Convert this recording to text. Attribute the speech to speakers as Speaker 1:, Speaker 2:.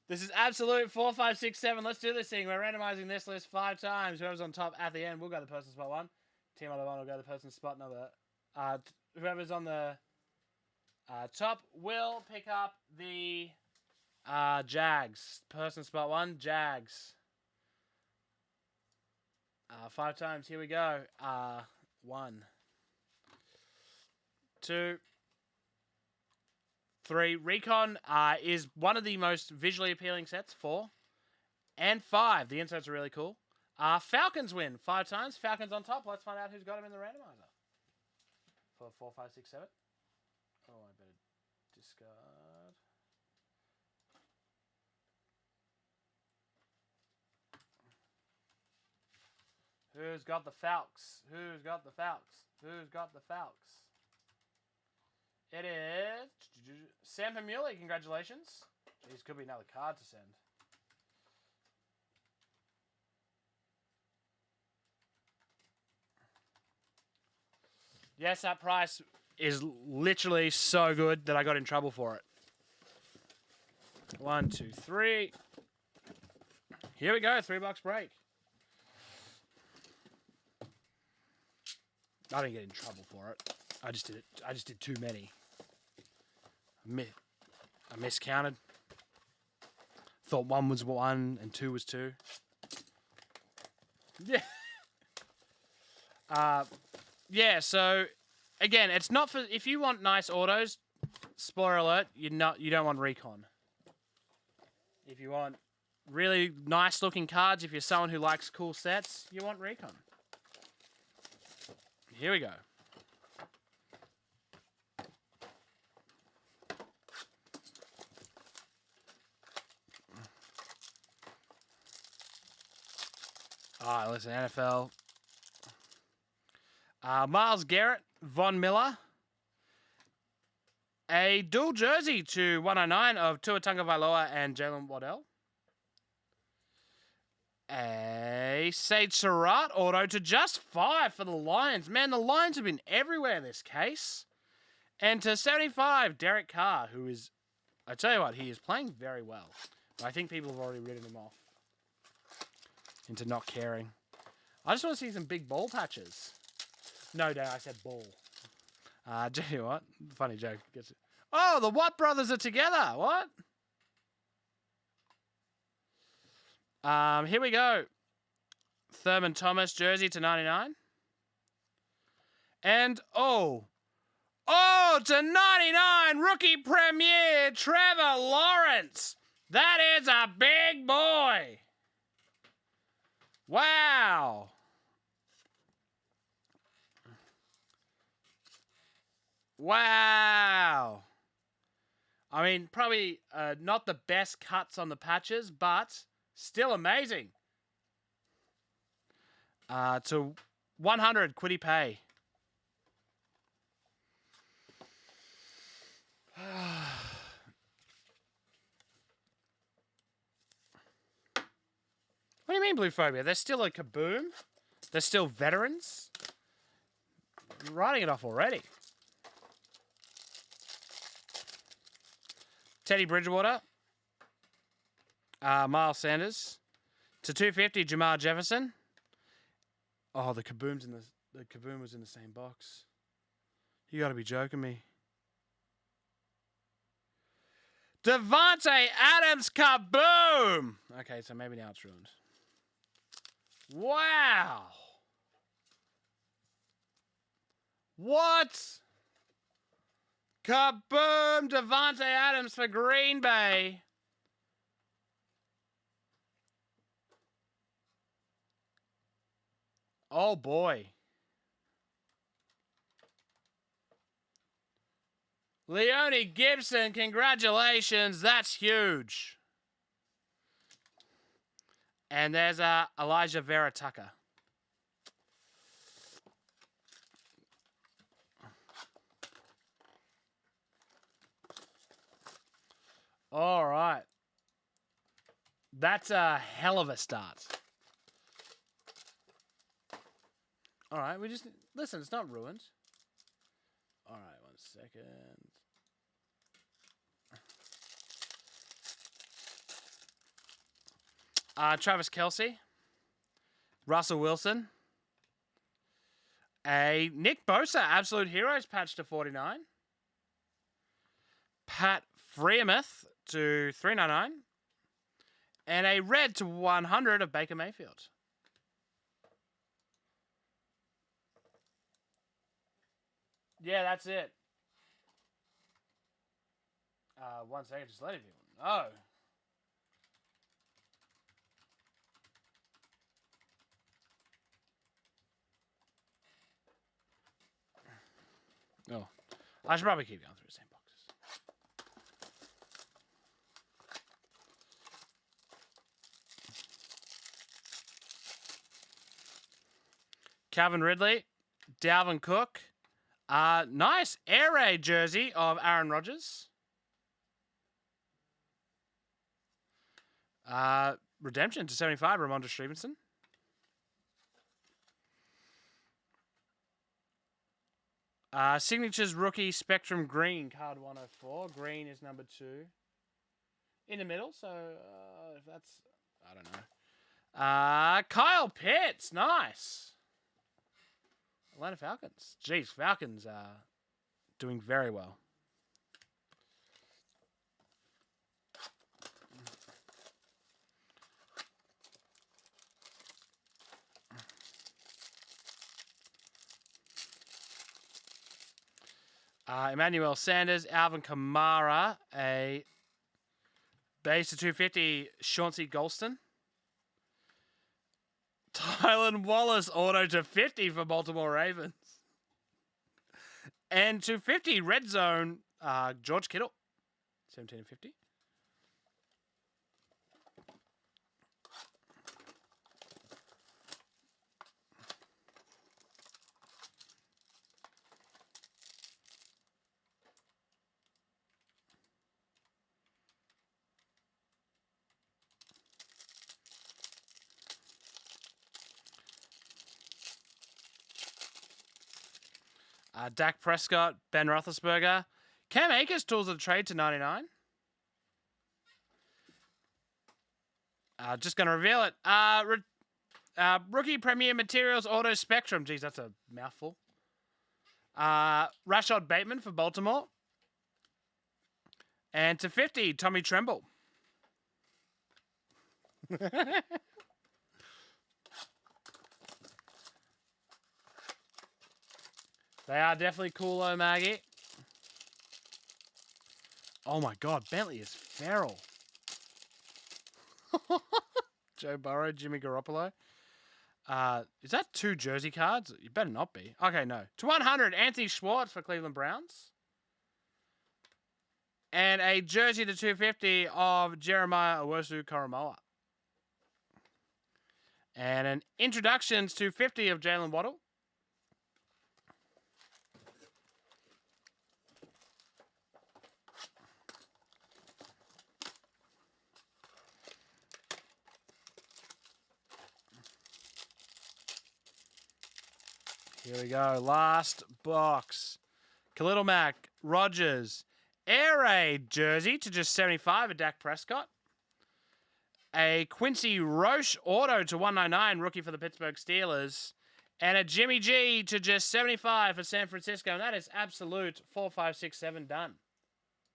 Speaker 1: This is absolute 4, 5, 6, 7. Let's do this thing. We're randomizing this list 5 times. Whoever's on top at the end will go to the person spot 1. Team other 1 will go to the person spot number. Whoever's on the top will pick up the Jags. Person spot 1, Jags. 5 times. Here we go. 1, 2, 3. Recon is one of the most visually appealing sets. 4. And 5. The inserts are really cool. Falcons win 5 times. Falcons on top. Let's find out who's got them in the randomizer. For 4, 5, 6, 7. Oh, I better discard. Who's got the Falcons? Who's got the Falcons? Who's got the Falcons? It is Sam Hamuli. Congratulations. Jeez, could be another card to send. Yes, that price is literally so good that I got in trouble for it. 1, 2, 3. Here we go. $3 break. I didn't get in trouble for it. I just did it. I just did too many. I miscounted. Thought 1 was 1 and 2 was 2. Yeah. Yeah. So again, it's not for if you want nice autos. Spoiler alert: you don't want Recon. If you want really nice looking cards, if you're someone who likes cool sets, you want Recon. Here we go. Alright, listen, NFL. Myles Garrett, Von Miller. A dual jersey to 109 of Tua Tagovailoa and Jalen Waddell. A Sage Surratt auto to just 5 for the Lions. Man, the Lions have been everywhere in this case. And to 75, Derek Carr, who is, I tell you what, he is playing very well. But I think people have already written him off into not caring. I just want to see some big ball patches. No, Dad, I said ball. Do you know what? Funny joke. Oh, the Watt brothers are together. What? Here we go. Thurman Thomas jersey to 99. And, to 99, rookie premier, Trevor Lawrence. That is a big boy. Wow. Wow. I mean, probably not the best cuts on the patches, but still amazing. To 100, Quiddy Pay. What do you mean, Blue Phobia? They're still a Kaboom. They're still veterans. You're writing it off already. Teddy Bridgewater. Miles Sanders. To 250, Jamal Jefferson. Oh, the Kaboom's in the Kaboom was in the same box. You gotta be joking me. Devontae Adams Kaboom! Okay, so maybe now it's ruined. Wow! What? Kaboom! Devontae Adams for Green Bay. Oh boy. Leone Gibson, congratulations. That's huge. And there's Elijah Vera Tucker. All right. That's a hell of a start. All right, we just... Listen, it's not ruined. All right, 1 second. Travis Kelce. Russell Wilson. A Nick Bosa Absolute Heroes patch to 49. Pat Freiermuth to 399. And a red to 100 of Baker Mayfield. Yeah, that's it. 1 second, just letting people know. Oh, I should probably keep going through the same boxes. Calvin Ridley, Dalvin Cook. Nice Air Raid jersey of Aaron Rodgers. Redemption to 75, Ramondre Stevenson. Signatures rookie Spectrum Green, card 104. Green is number 2. In the middle, so if that's, I don't know. Kyle Pitts, nice. Atlanta Falcons. Jeez, Falcons are doing very well. Emmanuel Sanders, Alvin Kamara, a base to 250, Chauncey Golston. Tylan Wallace, auto to 50 for Baltimore Ravens. And 250, red zone, George Kittle, 17 and 50. Dak Prescott, Ben Roethlisberger. Cam Akers, tools of the trade to 99. Just going to reveal it. Rookie Premier Materials Auto Spectrum. Geez, that's a mouthful. Rashad Bateman for Baltimore. And to 50, Tommy Tremble. They are definitely cool, though, Maggie. Oh, my God. Bentley is feral. Joe Burrow, Jimmy Garoppolo. Is that 2 jersey cards? You better not be. Okay, no. To 100, Anthony Schwartz for Cleveland Browns. And a jersey to 250 of Jeremiah Owusu-Koramoah. And an introductions to 50 of Jalen Waddle. Here we go. Last box. Khalil Mack, Rodgers, Air Raid jersey to just 75 of Dak Prescott. A Quincy Roche auto to 199, rookie for the Pittsburgh Steelers. And a Jimmy G to just 75 for San Francisco. And that is absolute 4, 5, 6, 7 done.